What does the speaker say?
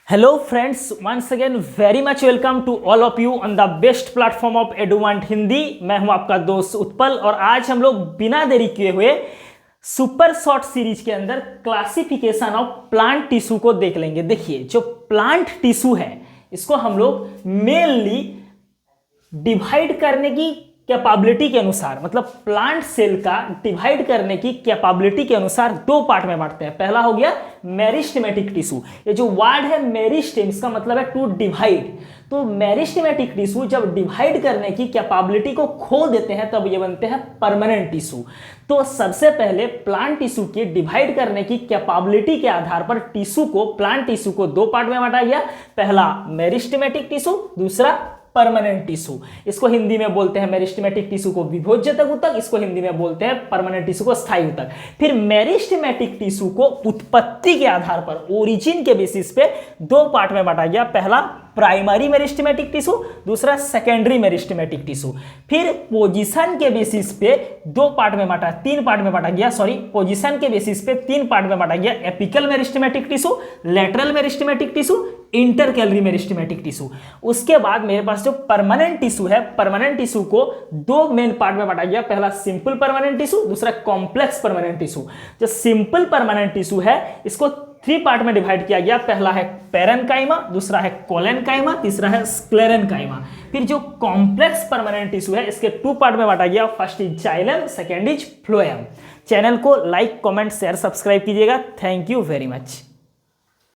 Hello friends, once again very much welcome to all of you on the best platform of एडुवांट Hindi. मैं हूं आपका दोस्त उत्पल और आज हम लोग बिना देरी किए हुए सुपर शॉर्ट सीरीज के अंदर क्लासिफिकेशन ऑफ प्लांट टिश्यू को देख लेंगे। देखिए जो प्लांट टिश्यू है इसको हम लोग मेनली डिवाइड करने की कैपेबिलिटी के अनुसार, मतलब प्लांट सेल का डिवाइड करने की कैपेबिलिटी के अनुसार दो पार्ट में बांटते हैं। पहला हो गया मेरिस्टेमेटिक टिश्यू। ये जो वर्ड है मेरिस्टेम, इसका मतलब है टू डिवाइड। तो मेरिस्टेमेटिक टिश्यू जब डिवाइड करने की कैपेबिलिटी को खो देते हैं तब ये बनते हैं परमानेंट टिश्यू। तो सबसे पहले प्लांट टिश्यू की डिवाइड करने की कैपेबिलिटी के आधार पर प्लांट टिश्यू को दो पार्ट में बांटा गया। पहला मेरिस्टेमेटिक टिश्यू, दूसरा परमानेंट टिश्यू। इसको हिंदी में बोलते हैं मेरिस्टेमेटिक टिश्यू को विभोज्यतक ऊतक, इसको हिंदी में बोलते हैं परमानेंट टिश्यू को स्थायी ऊतक। फिर मेरिस्टेमेटिक टिश्यू को उत्पत्ति के आधार पर, ओरिजिन के बेसिस पे दो पार्ट में बांटा गया। पहला प्राइमरी मेरिस्टेमेटिक टिश्यू, दूसरा सेकेंडरी मेरिस्टेमेटिक टिश्यू। फिर पोजीशन के बेसिस पे तीन पार्ट में बांटा गया। पोजीशन के बेसिस पे तीन पार्ट में बांटा गया। Apical meristematic tissue, lateral meristematic tissue, intercalary meristematic tissue. उसके बाद मेरे पास जो परमानेंट टिश्यू है, परमानेंट टिश्यू को दो मेन पार्ट में बांटा गया। पहला सिंपल परमानेंट टिश्यू, दूसरा कॉम्प्लेक्स परमानेंट टिश्यू। जो सिंपल परमानेंट टिश्यू है इसको थ्री पार्ट में डिवाइड किया गया। पहला है पैरेन्काइमा, दूसरा है कोलेनकाइमा, तीसरा है स्क्लेरेन्काइमा। फिर जो कॉम्प्लेक्स परमानेंट टिश्यू है इसके टू पार्ट में बांटा गया। First is xylem, second is phloem. Channel को लाइक, कमेंट, शेयर, सब्सक्राइब कीजिएगा। Thank you very much.